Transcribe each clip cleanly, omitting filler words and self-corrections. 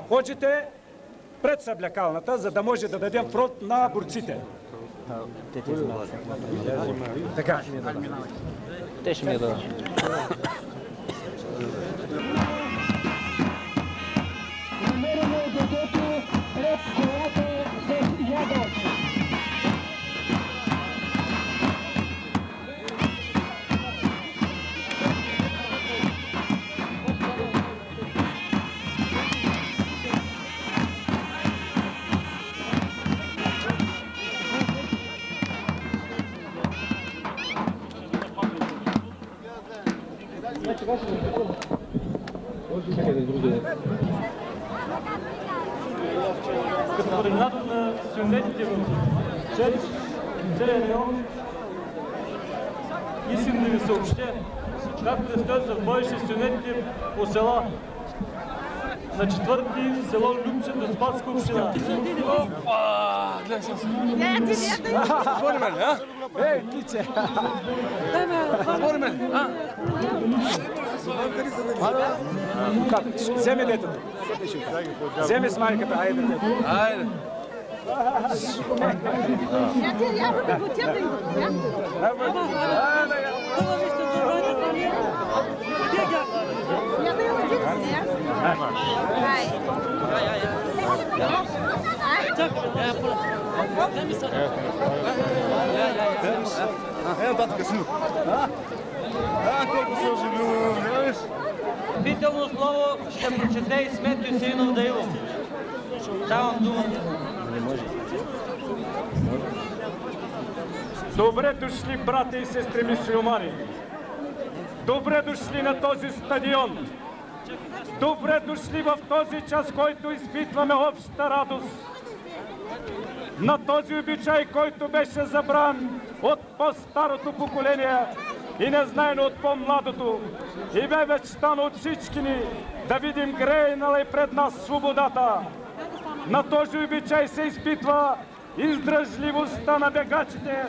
Ходите пред съблякалната, за да може да дадем фронт на борците. Така. Те ще ми я дадат. Като координатор на сюнетите в целия район, искам да ви съобщя как предстоят за бъдеще сюнетите по села. На 4-ти село Любче до Спасска община. Опа! Гледай сега. Отвориме ли, а? Ей, киче! Отвориме ли, а? Вземи детето. Вземи с майката, айде. Айде. Нататък си. Колко се оживило, гледаш? Встъпително слово ще прочете и Смет Юсеинов Даилов. Давам думата. Добре дошли, брати и сестри мюсюлмани! Добре дошли на този стадион! Добре дошли в този час, който изпитваме обща радост! На този обичай, който беше забран от по-старото поколение и незнаено от по-младото, и бе мечтано от всички ни да видим грейнала и пред нас свободата. На този обичай се изпитва издръжливостта на бегачите.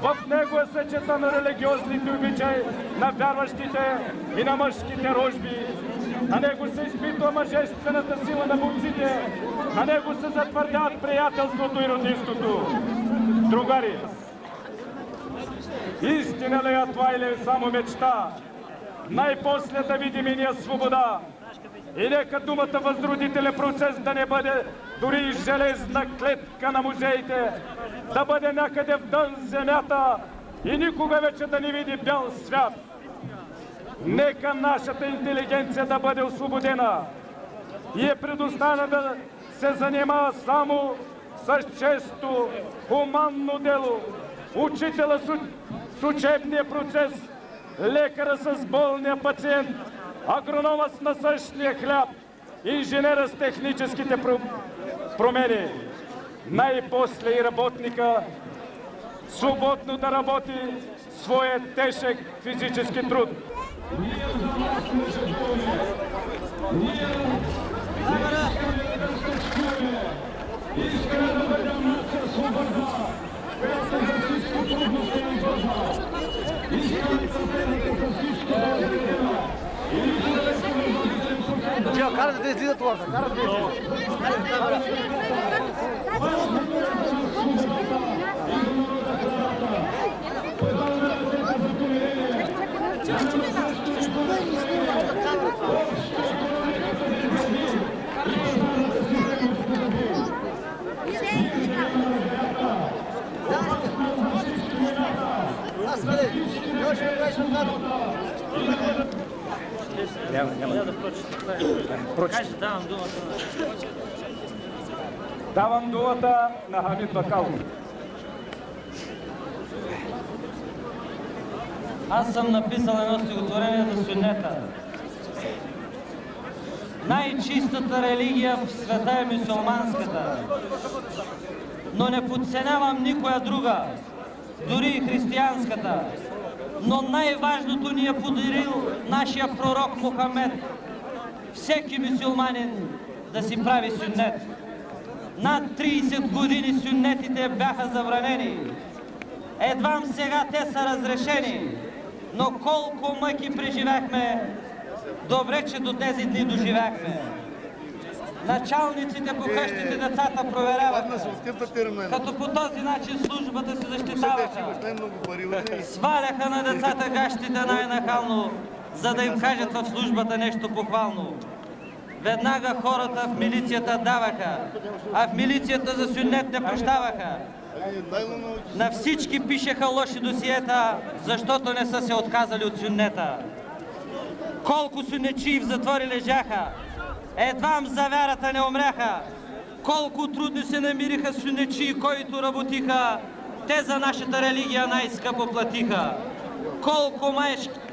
В него е съчетана религиозните обичаи на вярващите и на мъжките рожби. На него се изпитва мъжествената сила на борците. На него се затвърдяват приятелството и роднинството. Другари, истина ли е това или е само мечта? Най-после да видим и ние свобода. И нека думата възродителен процес да не бъде дори железна клетка на музеите, да бъде някъде в дън земята и никога вече да не види бял свят. Нека нашата интелигенция да бъде освободена и е предоставена да се занимава само с често, хуманно дело, учителя с учебния процес, лекара с болния пациент, агронома с насъщния хляб, инженера с техническите промени. Най-после и работника свободно да работи своя тежък физически труд. Чел, карате да излизат лоша, карате да излизат. Давам думата на Хамид Бакалов. Аз съм написал едно стихотворение за сюнета. Най-чистата религия в света е мюсюлманската, но не подценявам никоя друга, дори и християнската. Но най-важното ни е подарил нашия пророк Мохамед. Всеки мюсюлманин да си прави сюннет. Над 30 години сюннетите бяха забранени. Едвам сега те са разрешени. Но колко мъки преживяхме, добре, че до тези дни доживяхме. Началниците по къщите децата проверяваха, като по този начин службата се защитаваха. Сваляха на децата гащите най-нахално, за да им кажат в службата нещо похвално. Веднага хората в милицията даваха, а в милицията за сюннет не прощаваха. На всички пишеха лоши досиета, защото не са се отказали от сюннета. Колко сюннечии в затвори лежаха, едвам за вярата не умряха. Колко трудно се намириха сюннечии, които работиха, те за нашата религия най-скъпо платиха. Колко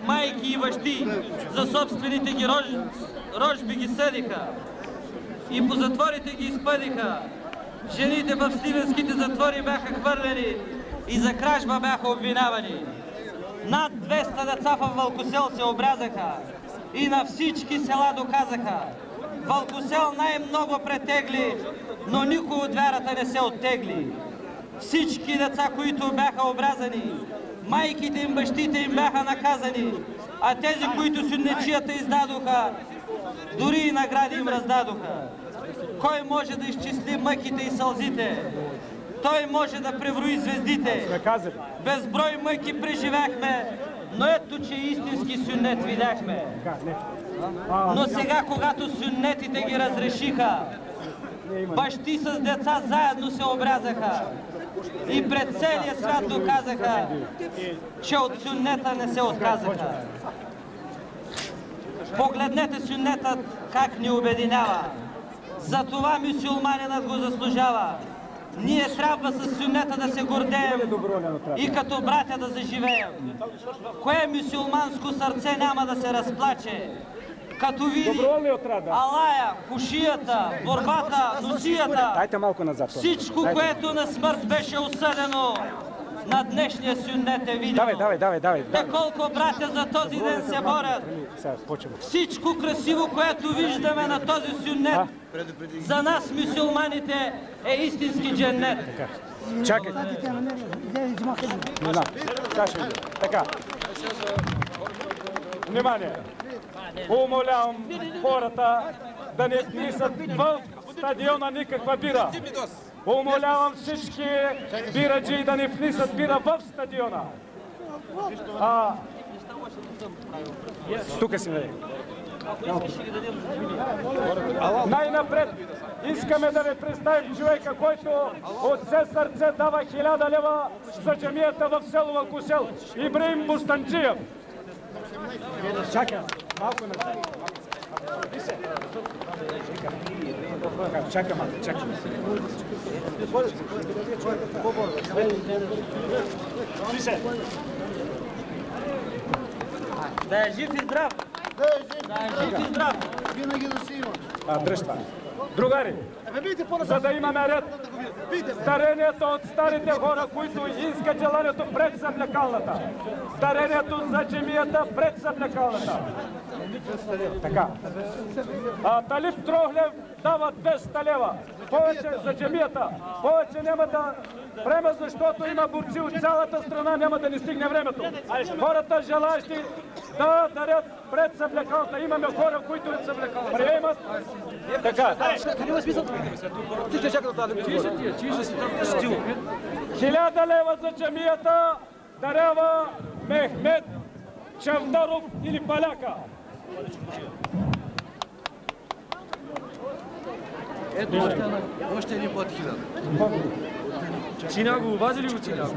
майки и бащи за собствените ги рожби ги съдиха и по затворите ги изпъдиха. Жените в сливенските затвори бяха хвърлени и за кражба бяха обвинавани. Над 200 деца в Вълкосел се обрязаха и на всички села доказаха. Вълкосел най-много претегли, но никой от вярата не се оттегли. Всички деца, които бяха обрязани, майките им, бащите им бяха наказани, а тези, които сюннечията издадоха, дори и награди им раздадоха. Кой може да изчисли мъките и сълзите? Той може да преброи звездите. Безброй мъки преживяхме, но ето, че истински сюннет видяхме. Но сега, когато сюннетите ги разрешиха, бащи с деца заедно се обрязаха и пред целия свят доказаха, че от сюннета не се отказаха. Погледнете сюннетът как ни обединява. За това мюсюлманинът го заслужава. Ние трябва с сюннета да се гордеем и като братя да заживеем. Кое мюсюлманско сърце няма да се разплаче, като види алая, кушията, борбата, носията, всичко, което на смърт беше осъдено, на днешния сюннет е видимо. Те колко братя за този ден се борят. Всичко красиво, което виждаме на този сюннет, за нас, мюсюлманите, е истински дженнет. Чакайте. Така. Внимание! Умолявам хората да не внесат в стадиона никаква бира. Умолявам всички бираджи да не внесат бира в стадиона. Тук си ме. Най-напред искаме да ви представим човека, който от все сърце дава 1000 лева за джамията в село Вълкосел. Ибраим Бустанджиев. Чакай, малко назад. Чакай малко, чакай. Да е жив и здрав! Да е жив и здрав! Винаги да си има. Дръжта. Другари, за да имаме ред, дарението от старите хора, които искат желанието пред съблекалната. Дарението за джемията пред съблекалната. Така. Талиб Трохлев дава 200 лева. Повече за джемията. Повече няма да приема, защото има борци от цялата страна, няма да ни стигне времето. Хората желащи да дарят пред съблекалната. Имаме хора, които от съблекалната приемат. Така. 1000 лева за джамията дарява Мехмед Чавдаров или Паляка. Ето, още един път 1000. Чинаго, вази ли го Чинаго?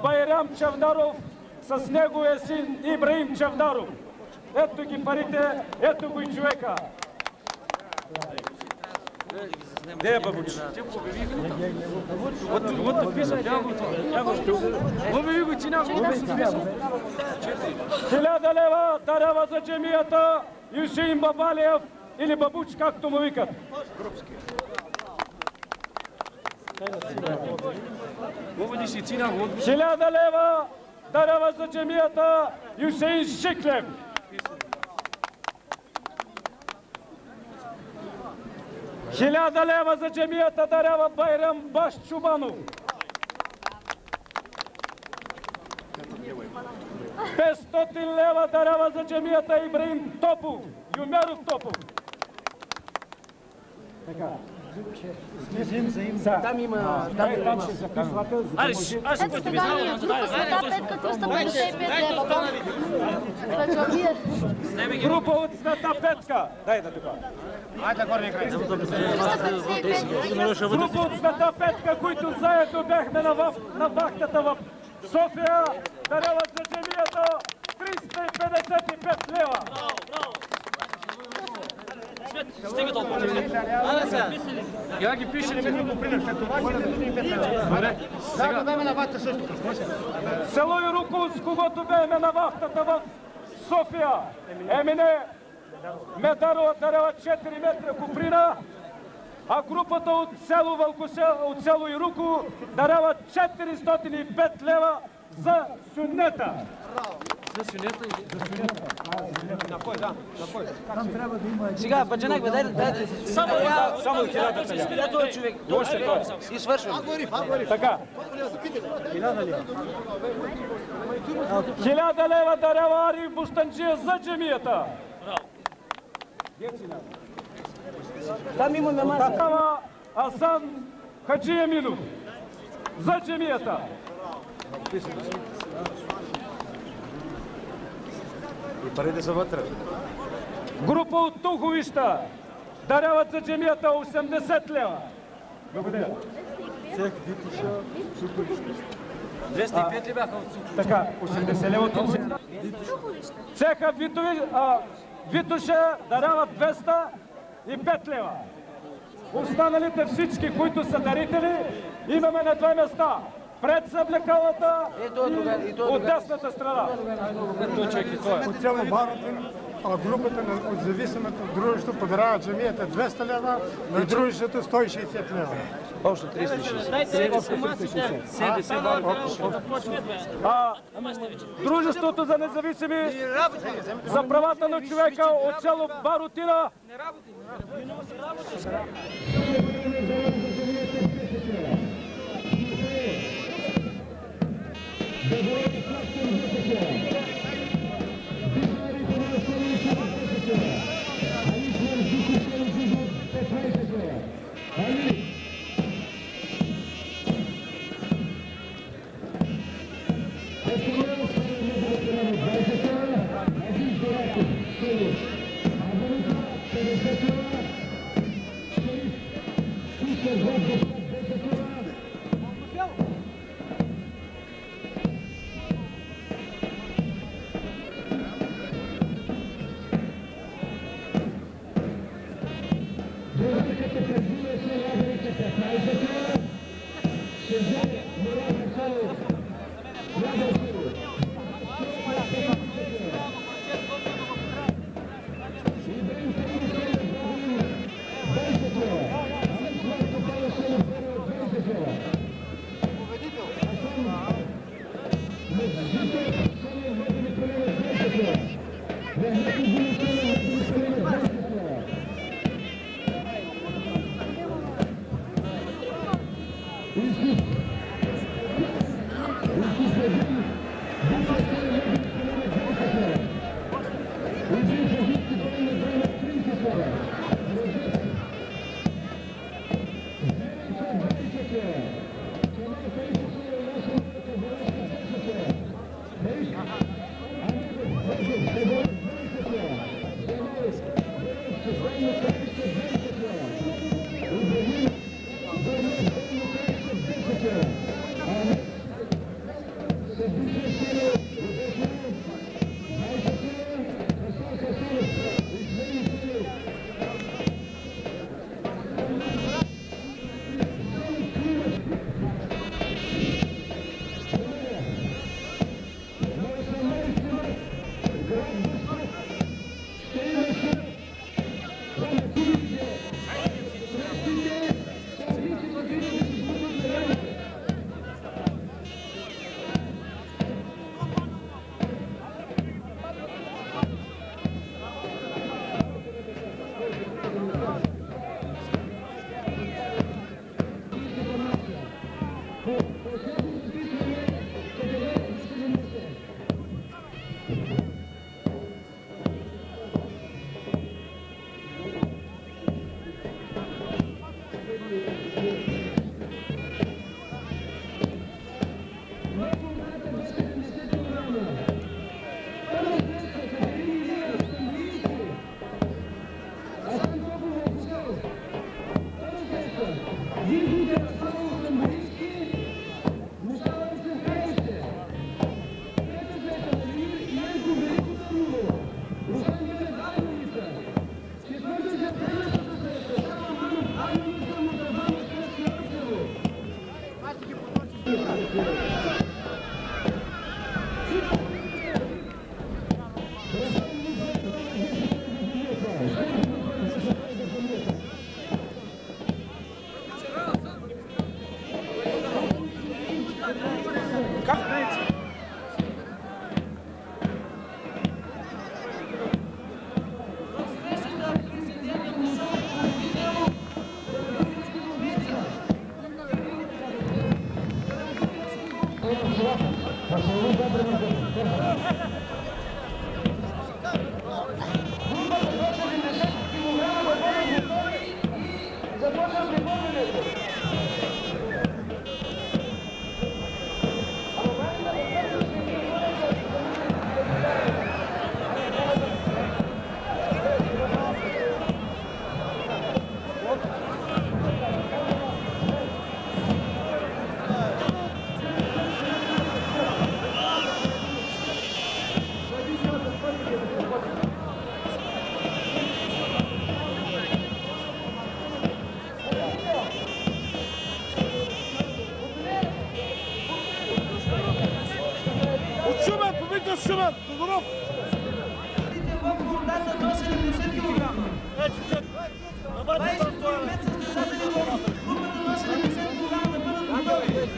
Байрам Чавдаров, с неговия син Ибраим Чавдаров. Ето ги парите, ето го и човека. Де е бабуч? Вот написал, обяви го Чинаго, 1000 лева дарява за джемията Юсеин Бабалиев или Бабуч, както му викат. 1000 лева дарява за джемията Юсеин Шиклев. 1000 лева за джемията дарява Байрам Баш Чубанов. 500 лева дарява за джемията Ибраим Топов, Юмеров Топов. Там има... Там ще записвате, за да може... Ето сега ни света петка 355 лева. Група от света петка. Дай да тука. Група от света петка, които заедно бяхме на вахтата в София, даряват за джамията 355 лева. Стига толкова. Я ги пише, не ми го принесе. Сега бяме на вахта също. Село Ирукул, с когото бяхме на вахтата в София, Емине Медарова дарява 4 метра куприна, а групата от село Вълкосел, от село Ирукул дарява 405 лева за сюннета. Сега, баджанак, бе, дайте си. Само 1000 лева. Той човек. И свършваме. Така. 1000 лева дарява Ариф Буштанджия за джамията. Там имаме маса. Дарява Асан Хаджи Еминов за джамията. И парите са вътре. Група от Туховища даряват за джамията 80 лева. Благодаря. 205 ли бяха? Така, 80 лева от Туховища. Цеха Витоша даряват 205 лева. Останалите всички, които са дарители, имаме на две места. Пред съблекалата и от десната страна. От цяло Барутин, групата от зависимото дружество подарява джамията 200 лева и дружеството 160 лева. Общо 360. Дружеството за независими за правата на човека от село Барутина. Шуман, Тодоров! Водата до 70 кг. 20 км състезатели в групата до 70 кг да бъдат готови.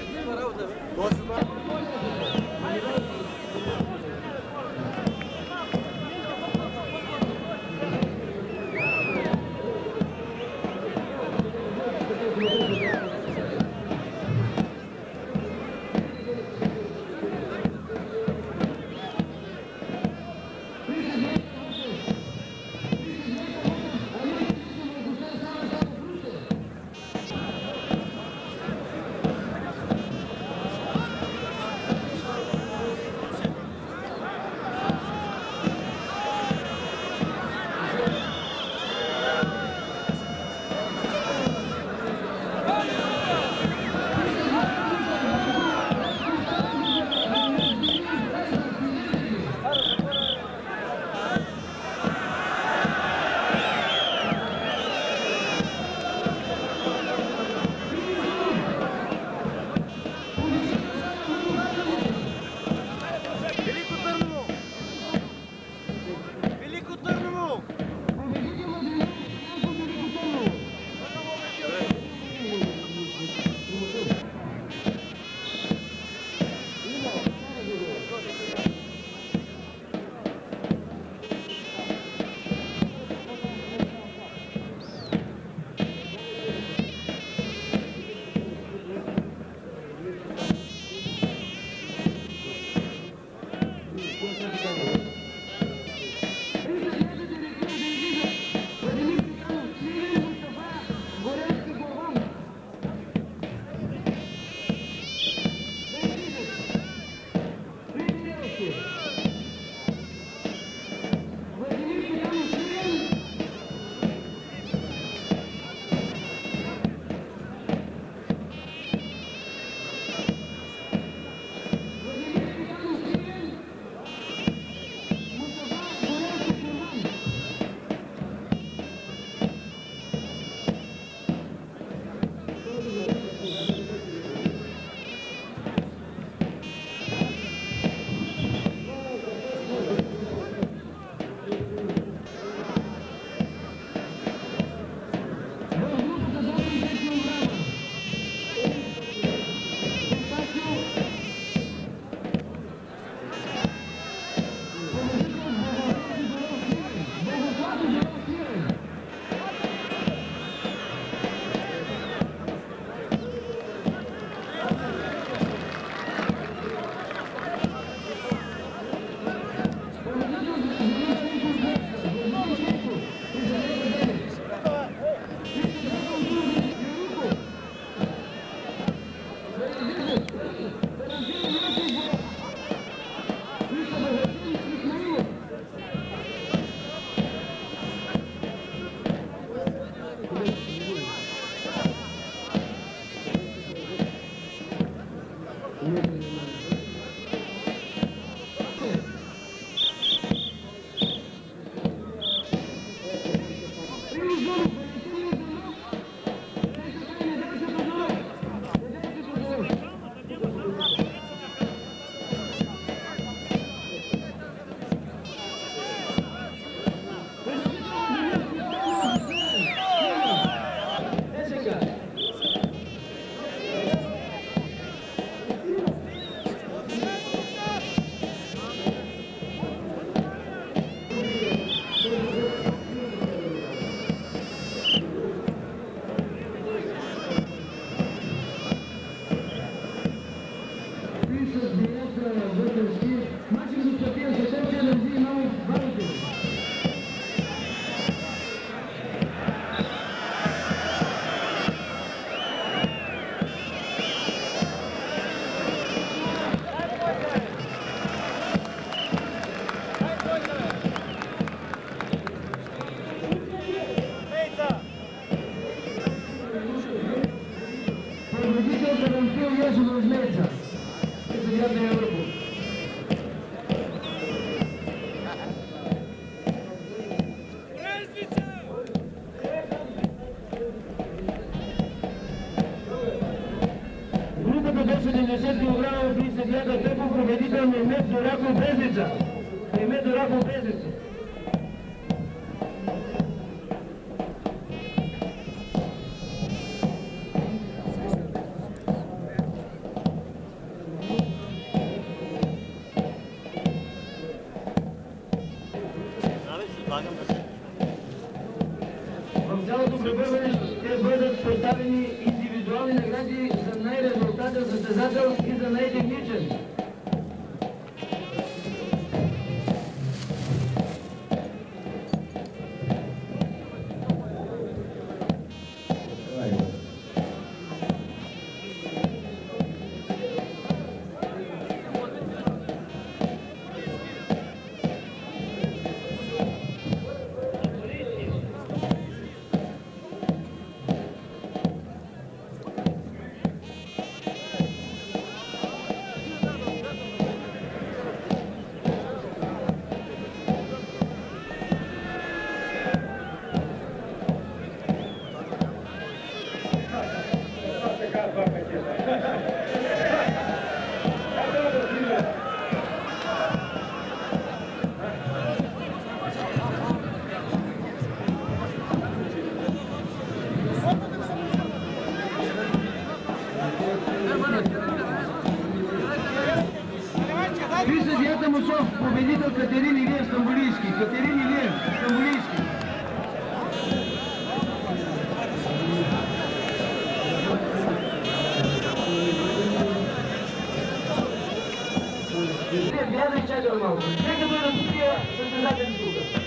Групата до 70 кг при съдията Тепов победител Мехмед Дораков Брезница. Мехмед Дораков Брезница. В цялото пребърване ще бъдат представени индивидуални награди за най-резултатен състезател и за най-техничен. При съдията Мусов, победител Катерин Илиев Стамбулийски. Катерин Илиев Стамбулийски. Трябва да изчакам малко. Нека бъдат тия състезатели тук.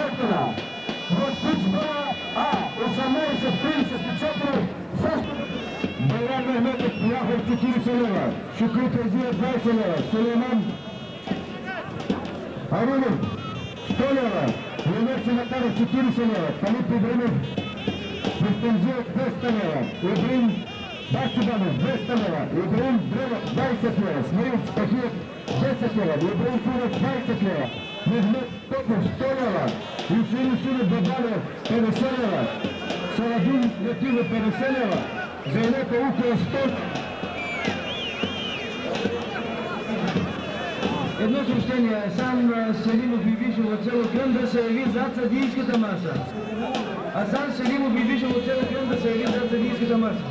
Бехтина. В Пичбора А1834 също. Байрам Мехметов Яхов 40 лева. Шукри Терзия 20 лева. Сулейман Арунов 100 лева. Лемер Симакаров 40 лева. Фалип Ибримов Рустемзиев 200 лева. Ибрим Бахтибанов 200 лева. Ибрим Древов 20 лева. Смирив Стахиев 10 лева. Ибрим Фуров 20 лева. Мехмет Токов 100 лева. Юсин Юсинов Бабалев 50 лева. Саладин Летиво 50 лева. Зелета Укра 100. Едно съобщение. Асан Селимов и Вишев от село Кръм да се яви зад съдийската маса. Асан Селимов и Вишев от село Кръм да се яви зад съдийската маса.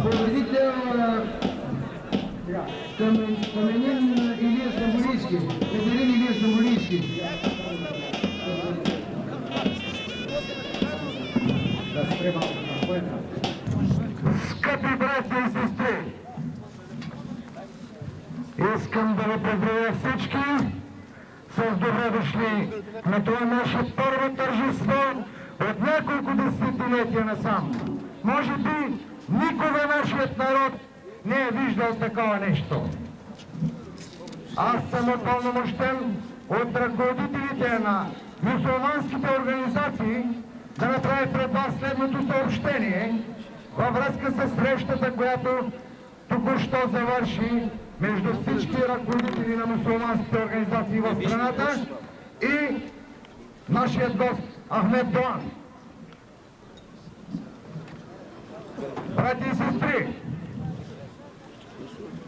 Победител Каменин Илия Стамбулийски. Петерин Илия Стамбулийски. Скъпи братя и сестри, искам да ви поздравя всички с добре дошли на това наше първо тържество от няколко десетилетия насам. Може би никога нашият народ не е виждал такова нещо. Аз съм упълномощен от ръководителите на мюсюлманските организации да направя пред вас следното съобщение във връзка с срещата, която току-що завърши между всички ръководители на мюсюлманските организации в страната и нашият гост Ахмед Доан. Братя и сестри,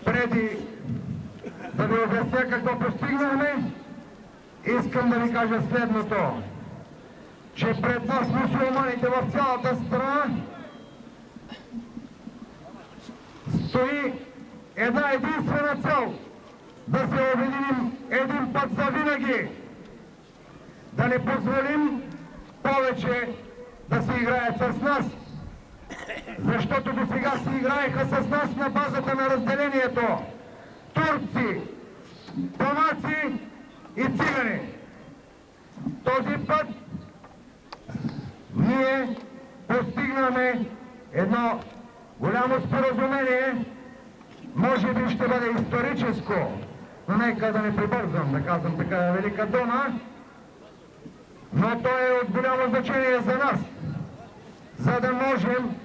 преди да ви обясня какво постигнахме, искам да ви кажа следното, че пред нас мюсюлманите в цялата страна стои една единствена цел – да се обединим един път за винаги, да не позволим повече да се играят с нас, защото до сега се играеха с нас на базата на разделението турци, помаци и цигани. Този път ние постигнаме едно голямо споразумение, може би ще бъде историческо, но нека да не прибързвам да казвам така велика дума, но то е от голямо значение за нас, за да можем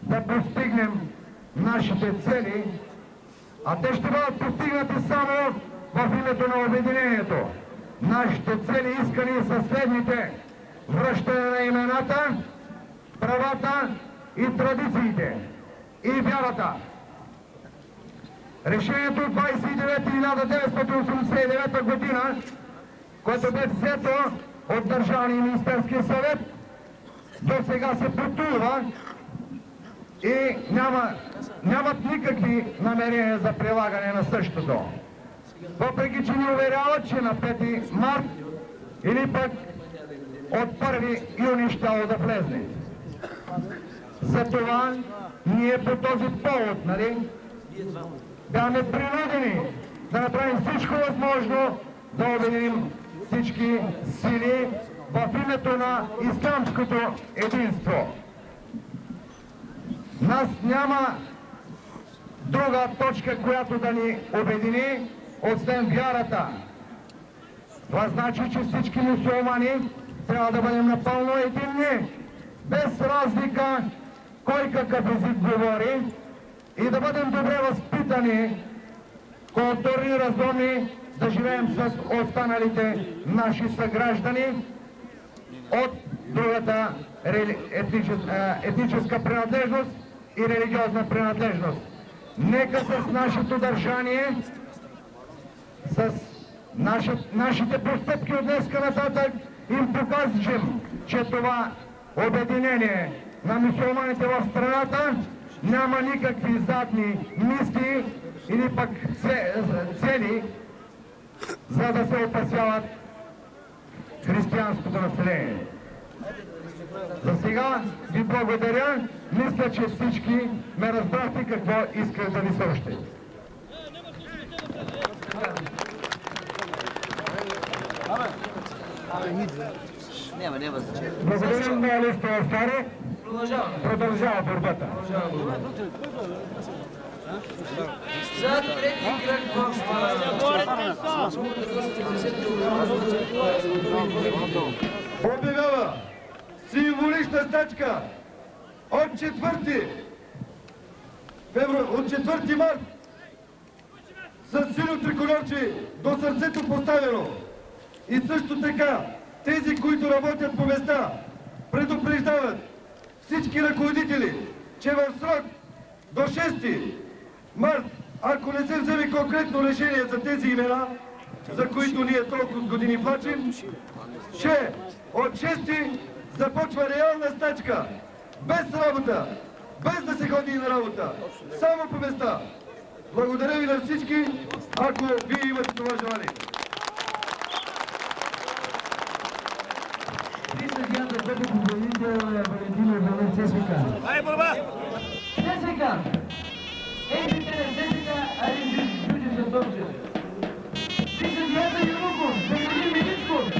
да постигнем нашите цели, а те ще бъдат постигнати само в името на обединението. Нашите цели искани са следните: връщане на имената, правата и традициите и вярата. Решението от 29.1989 година, което бе взето от Държавния министерски съвет, до сега се потулва и нямат никакви намерения за прилагане на същото. Въпреки че ни уверяват, че на 5 март или пък от 1 юни щяло да влезне. Затова ние по този повод, бяхме принудени да направим всичко възможно да обединим всички сили в името на ислямското единство. Нас няма друга точка, която да ни обедини, освен вярата. Това значи, че всички мюсюлмани трябва да бъдем напълно единни, без разлика кой какъв език говори, и да бъдем добре възпитани, културни, разумни, да живеем с останалите наши съграждани от другата етническа принадлежност и религиозна принадлежност. Нека с нашето държание, с нашите постъпки от днеска нататък им покажем, че това обединение на мюсюлманите в страната няма никакви задни мисли или пък цели, за да се опасяват християнското население. За сега ви благодаря. Мисля, че всички ме разбрахте какво исках да ви съобщя. Няма значение. Благодарим на Листа Старе. Продължава борбата. За трети кръг Обявява символична стачка от 4 март с сино триколорче до сърцето поставено. И също така тези, които работят по места, предупреждават всички ръководители, че в срок до 6 март, ако не се вземе конкретно решение за тези имена, за които ние толкова години плачем, че от 6 започва реална стачка, без работа, без да се ходи на работа, само по места. Благодаря ви на всички, ако вие имате това желание. Съдията, който победител е Валентин Иванов, ЦСКА. Ай, борба! ЦСКА! Ейбите на ЦСКА, Алин Джуджи за Добже. При съдията Юнуков, Валентин Милицков,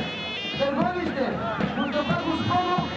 Търговище, Мустафа Господов,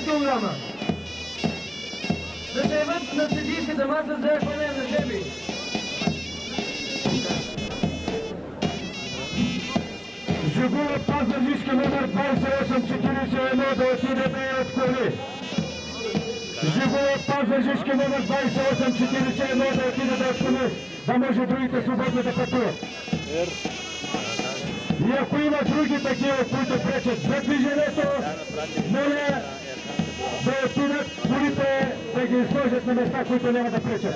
килограма. Да се явят на съдийската маса за хвърляне на жеби. Жигула Пазарджишки номер 2841 да отиде да я отклони. Жигула Пазарджишки номер 2841 да отиде да отклони, да може другите свободно да пътуват. И ако има други такива, които пречат за движението, моля да отидат колите да ги сложат на места, които няма да пречат.